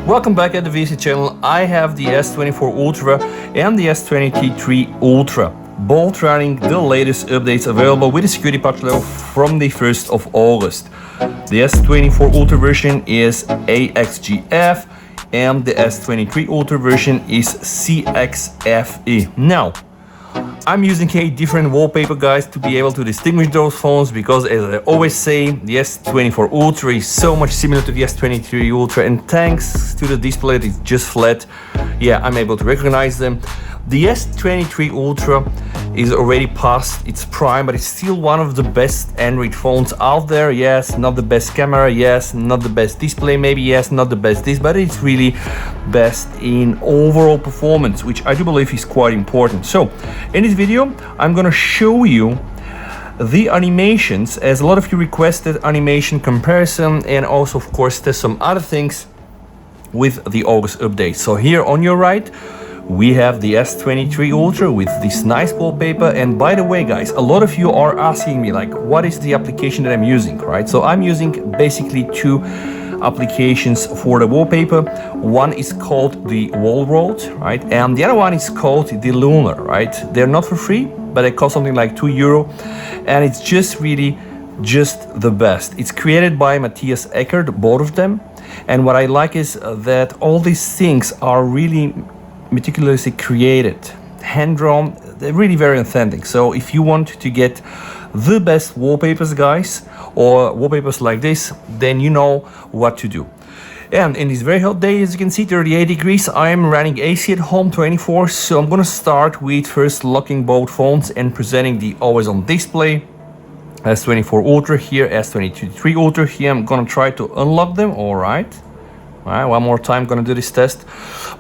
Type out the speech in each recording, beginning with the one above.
Welcome back at the VC channel. I have the S24 Ultra and the S23 Ultra, both running the latest updates available with the security patch level from the 1st of August. The S24 Ultra version is AXGF and the S23 Ultra version is CXFE. Now, I'm using a different wallpaper, guys, to be able to distinguish those phones, because as I always say, the S24 Ultra is so much similar to the S23 Ultra, and thanks to the display that is just flat, yeah, I'm able to recognize them. The S23 Ultra is already past its prime, but it's still one of the best Android phones out there. Yes, not the best camera, yes, not the best display, maybe, yes, not the best this, but it's really best in overall performance, which I do believe is quite important. So in this video, I'm gonna show you the animations, as a lot of you requested animation comparison, and also of course test some other things with the August update. So here on your right, we have the S23 Ultra with this nice wallpaper. And by the way, guys, a lot of you are asking me, like, what is the application that I'm using, right? So I'm using basically two applications for the wallpaper. One is called the Wallworld, right? And the other one is called the Lunar, right? They're not for free, but they cost something like €2. And it's just really just the best. It's created by Matthias Eckert, both of them. And what I like is that all these things are really meticulously created, hand-drawn. They're really very authentic. So if you want to get the best wallpapers, guys, or wallpapers like this, then you know what to do. And in this very hot day, as you can see, 38 degrees, I am running AC at home 24. So I'm gonna start with first locking both phones and presenting the always on display. S24 Ultra here, S23 Ultra here. I'm gonna try to unlock them. All right, one more time, gonna do this test.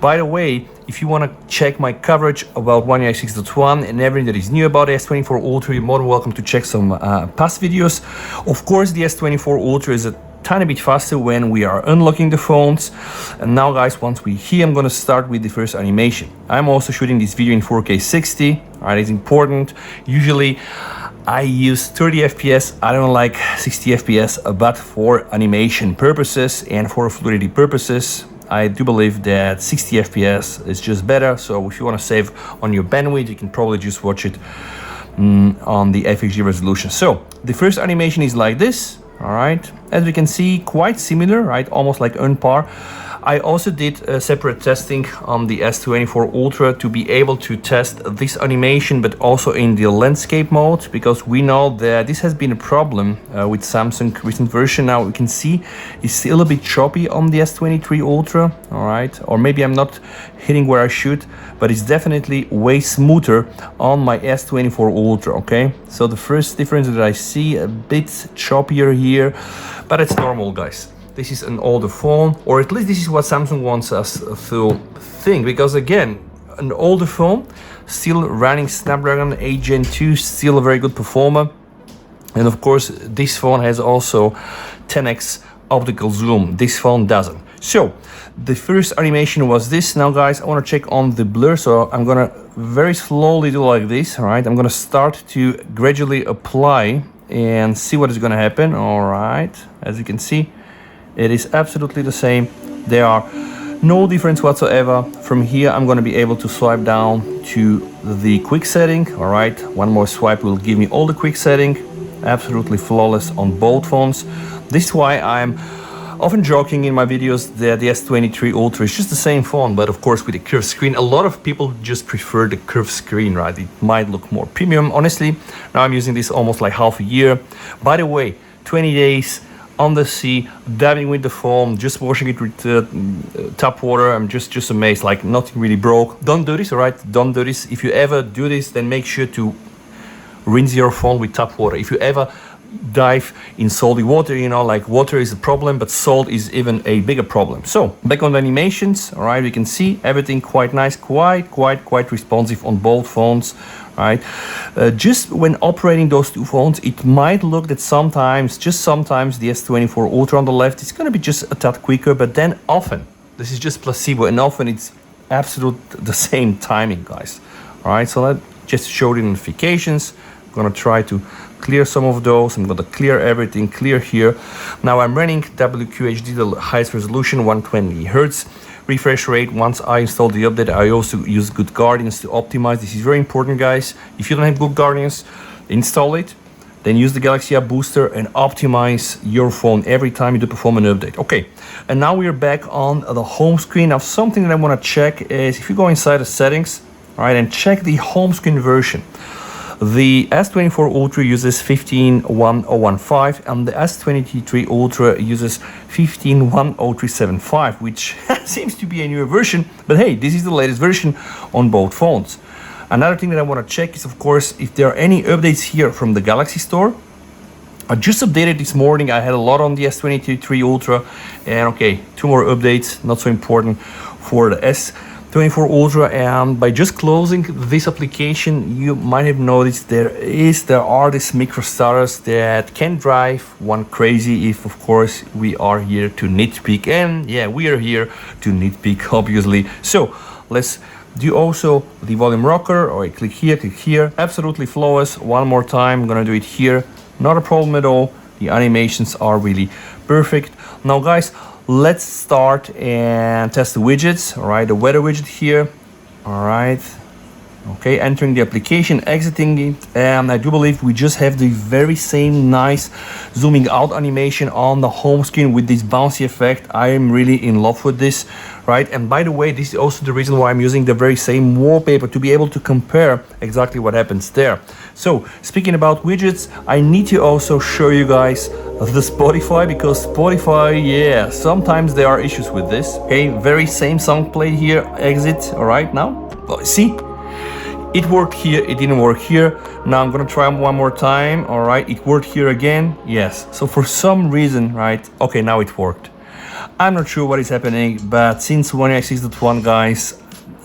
By the way, if you want to check my coverage about One UI 6.1 and everything that is new about the S24 Ultra, you're more than welcome to check some past videos. Of course, the S24 Ultra is a tiny bit faster when we are unlocking the phones. And now, guys, once we're here, I'm going to start with the first animation. I'm also shooting this video in 4K 60. All right, it's important. Usually I use 30 FPS. I don't like 60 FPS, but for animation purposes and for fluidity purposes, I do believe that 60 FPS is just better. So if you want to save on your bandwidth, you can probably just watch it on the FHD resolution. So the first animation is like this. All right, as we can see, quite similar, right? Almost like on par. I also did separate testing on the S24 Ultra to be able to test this animation, but also in the landscape mode, because we know that this has been a problem with Samsung recent version. Now we can see it's still a bit choppy on the S23 Ultra, all right? Or maybe I'm not hitting where I should, but it's definitely way smoother on my S24 Ultra, okay? So the first difference that I see, a bit choppier here, but it's normal, guys. This is an older phone, or at least this is what Samsung wants us to think, because again, an older phone, still running Snapdragon 8 Gen 2, still a very good performer. And of course, this phone has also 10x optical zoom. This phone doesn't. So the first animation was this. Now, guys, I want to check on the blur, so I'm gonna very slowly do like this. All right, I'm gonna start to gradually apply and see what is gonna happen. All right, as you can see, it is absolutely the same. There are no difference whatsoever. From here, I'm going to be able to swipe down to the quick setting. All right, one more swipe will give me all the quick setting. Absolutely flawless on both phones. This is why I'm often joking in my videos that the S23 Ultra is just the same phone, but of course with a curved screen. A lot of people just prefer the curved screen, right? It might look more premium. Honestly, now I'm using this almost like half a year. By the way, 20 days on the sea, diving with the phone, just washing it with tap water. I'm just amazed, like nothing really broke. Don't do this, all right? Don't do this. If you ever do this, then make sure to rinse your phone with tap water. If you ever dive in salty water, you know, like water is a problem, but salt is even a bigger problem. So back on the animations, all right, we can see everything quite nice, quite responsive on both phones. Right, just when operating those two phones, it might look that sometimes, just sometimes, the S24 Ultra on the left is going to be just a tad quicker, but then often, this is just placebo, and often it's absolute the same timing, guys. All right, so let's just show the notifications. I'm going to try to clear some of those. I'm gonna clear everything, clear here. Now I'm running WQHD, the highest resolution, 120 Hertz. Refresh rate. Once I install the update, I also use Good Guardians to optimize. This is very important, guys. If you don't have Good Guardians, install it. Then use the Galaxy App Booster and optimize your phone every time you do perform an update. Okay, and now we are back on the home screen. Now something that I want to check is if you go inside the settings, all right, and check the home screen version. The S24 Ultra uses 15.1015 and the S23 Ultra uses 15.10375, which seems to be a newer version, but hey, this is the latest version on both phones. Another thing that I want to check is, of course, if there are any updates here from the Galaxy Store. I just updated this morning. I had a lot on the S23 Ultra, and okay, 2 more updates, not so important for the S24 Ultra. And by just closing this application, you might have noticed there are these micro stutters that can drive one crazy if, of course, we are here to nitpick. And yeah, we are here to nitpick, obviously. So let's do also the volume rocker. All right, click here, absolutely flawless. One more time, I'm gonna do it here, not a problem at all. The animations are really perfect. Now guys, let's start and test the widgets. All right, the weather widget here. All right, okay, entering the application, exiting it, and I do believe we just have the very same nice zooming out animation on the home screen with this bouncy effect. I am really in love with this, right? And by the way, this is also the reason why I'm using the very same wallpaper, to be able to compare exactly what happens there. So speaking about widgets, I need to also show you guys the Spotify, because Spotify, yeah, sometimes there are issues with this. Okay, very same song played here, exit. All right, now see, it worked here, it didn't work here. Now I'm gonna try one more time. All right, it worked here again. Yes, so for some reason, right, okay, now it worked. I'm not sure what is happening, but since One UI 6.1, guys,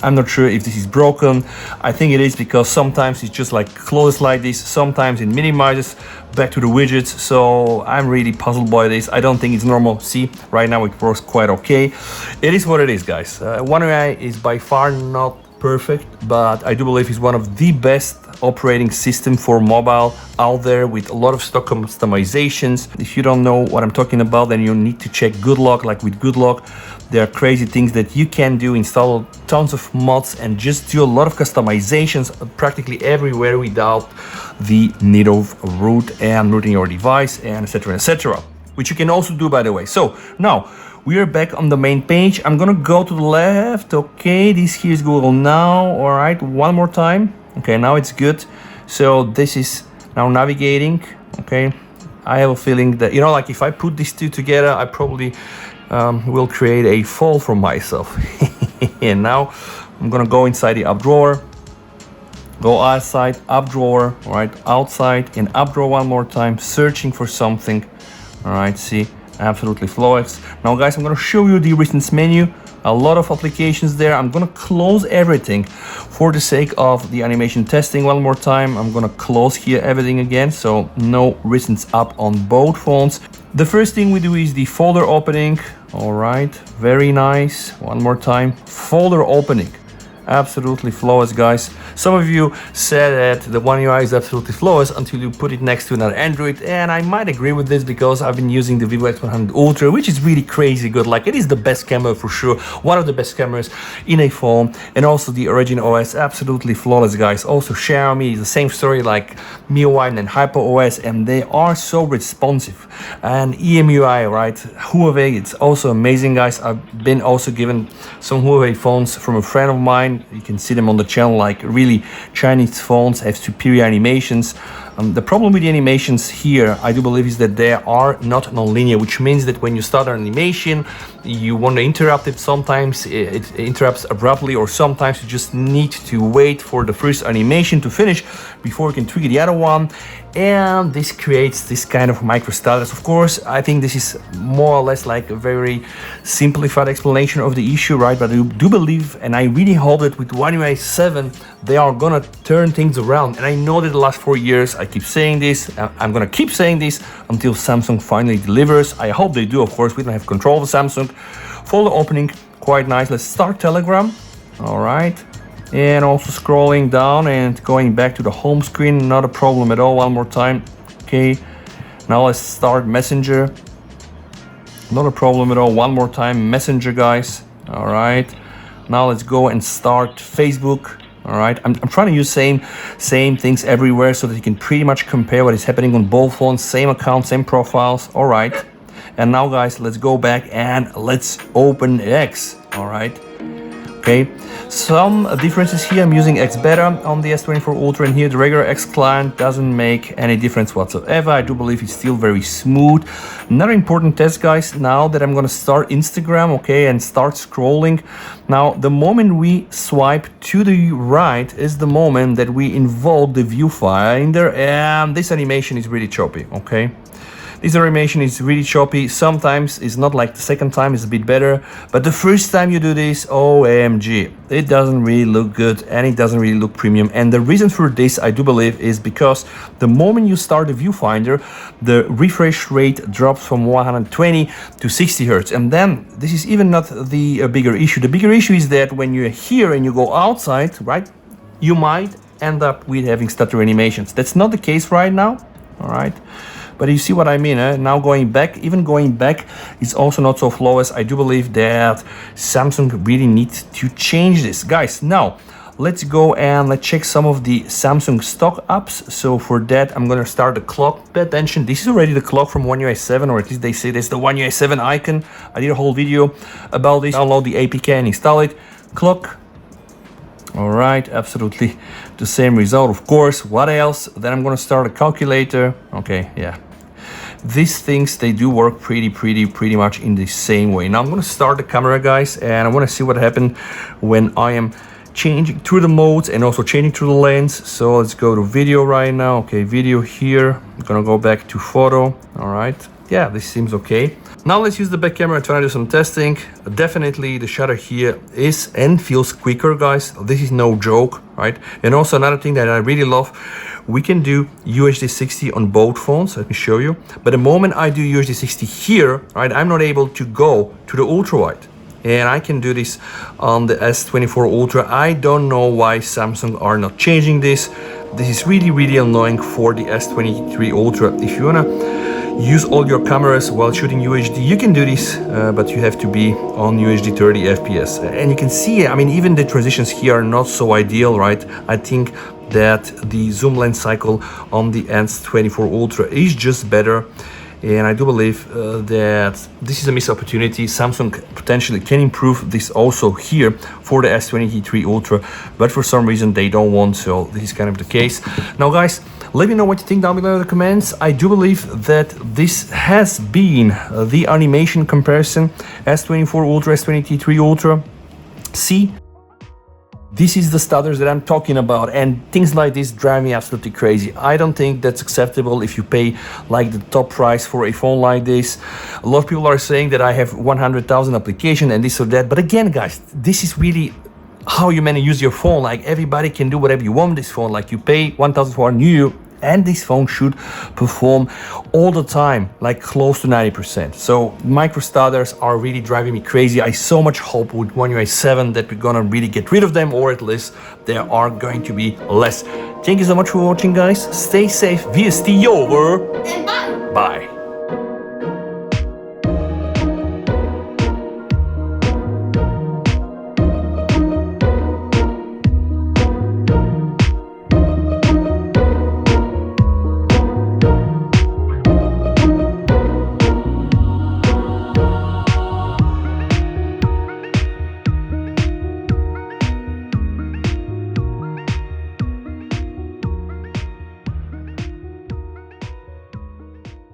I'm not sure if this is broken. I think it is, because sometimes it's just like close like this, sometimes it minimizes back to the widgets. So I'm really puzzled by this. I don't think it's normal. See, right now it works quite okay. It is what it is, guys. One UI is by far not perfect, but I do believe it's one of the best operating system for mobile out there, with a lot of stock customizations. If you don't know what I'm talking about, then you need to check Goodlock. Like with Goodlock, there are crazy things that you can do, install tons of mods and just do a lot of customizations practically everywhere without the need of root and rooting your device, and etc, which you can also do, by the way. So now we are back on the main page. I'm gonna go to the left. Okay, this here is Google Now. All right, one more time. Okay, now it's good. So this is now navigating. Okay, I have a feeling that, you know, like if I put these two together, I probably will create a fall for myself. And now I'm gonna go inside the up drawer, go outside, up drawer, all right, outside and up drawer one more time, searching for something. All right, see, absolutely flawless. Now guys, I'm gonna show you the recents menu. A lot of applications there. I'm gonna close everything for the sake of the animation testing. One more time, I'm gonna close here everything again, so no recents up on both phones. The first thing we do is the folder opening. All right, very nice. One more time, folder opening. Absolutely flawless, guys. Some of you said that the One UI is absolutely flawless until you put it next to another Android, and I might agree with this, because I've been using the Vivo X100 Ultra, which is really crazy good. Like, it is the best camera for sure, one of the best cameras in a phone, and also the Origin OS, absolutely flawless, guys. Also Xiaomi is the same story, like MIUI and HyperOS, and they are so responsive. And EMUI, right, Huawei, it's also amazing, guys. I've been also given some Huawei phones from a friend of mine. You can see them on the channel. Like, really, Chinese phones have superior animations. The problem with the animations here, I do believe, is that they are not non-linear, which means that when you start an animation, you want to interrupt it. Sometimes it interrupts abruptly, or sometimes you just need to wait for the first animation to finish before you can trigger the other one. And this creates this kind of micro stutters. Of course, I think this is more or less like a very simplified explanation of the issue, right? But I do believe, and I really hope that with One UI 7, they are gonna turn things around. And I know that the last 4 years, I keep saying this, I'm gonna keep saying this until Samsung finally delivers. I hope they do. Of course, we don't have control of Samsung. Folder opening, quite nice. Let's start Telegram. All right. And also scrolling down and going back to the home screen, not a problem at all. One more time, Okay, now let's start Messenger. Not a problem at all. One more time, Messenger, guys. All right, now let's go and start Facebook. All right, I'm trying to use same things everywhere so that you can pretty much compare what is happening on both phones, same account, same profiles. All right, and now guys, let's go back and let's open X. All right, okay, some differences here. I'm using X Beta on the S24 Ultra, and here the regular X client doesn't make any difference whatsoever. I do believe it's still very smooth. Another important test, guys, now that I'm gonna start Instagram, okay, and start scrolling. Now, the moment we swipe to the right is the moment that we involve the viewfinder, and this animation is really choppy, okay? This animation is really choppy. Sometimes it's not like the second time, it's a bit better. But the first time you do this, OMG, it doesn't really look good and it doesn't really look premium. And the reason for this, I do believe, is because the moment you start the viewfinder, the refresh rate drops from 120 to 60 Hertz. And then this is even not the bigger issue. The bigger issue is that when you're here and you go outside, right, you might end up with having stutter animations. That's not the case right now, all right? But you see what I mean, eh? Now going back, even going back is also not so flawless. I do believe that Samsung really needs to change this. Guys, now let's go and let's check some of the Samsung stock apps. So for that, I'm gonna start the clock. Pay attention, this is already the clock from One UI 7, or at least they say that's the One UI 7 icon. I did a whole video about this. Download the APK and install it. Clock. All right, absolutely the same result, of course. What else? Then I'm gonna start a calculator. Okay, yeah. These things, they do work pretty much in the same way. Now I'm gonna start the camera, guys, and I wanna see what happened when I am changing through the modes and also changing through the lens. So let's go to video right now. Okay, video here. I'm gonna go back to photo. All right, yeah, this seems okay. Now let's use the back camera and try to do some testing. Definitely the shutter here is and feels quicker, guys. This is no joke, right? And also another thing that I really love, we can do UHD 60 on both phones. Let me show you. But the moment I do UHD 60 here, right, I'm not able to go to the ultra wide. And I can do this on the S24 Ultra. I don't know why Samsung are not changing this. This is really annoying for the S23 Ultra. If you wanna use all your cameras while shooting UHD, you can do this, but you have to be on UHD 30 FPS. And you can see, I mean, even the transitions here are not so ideal, right? I think that the zoom lens cycle on the S24 Ultra is just better. And I do believe that this is a missed opportunity. Samsung potentially can improve this also here for the S23 Ultra, but for some reason they don't want, so this is kind of the case. Now guys, let me know what you think down below in the comments. I do believe that this has been the animation comparison, S24 Ultra, S23 Ultra. See? This is the stutters that I'm talking about, and things like this drive me absolutely crazy. I don't think that's acceptable if you pay like the top price for a phone like this. A lot of people are saying that I have 100,000 applications and this or that, but again guys, this is really how you manage to use your phone. Like everybody can do whatever you want with this phone. Like you pay 1,000 for a new, and this phone should perform all the time, like close to 90%. So micro stutters are really driving me crazy. I so much hope with One UI 7 that we're gonna really get rid of them, or at least there are going to be less. Thank you so much for watching, guys. Stay safe. VST over. And bye. Bye.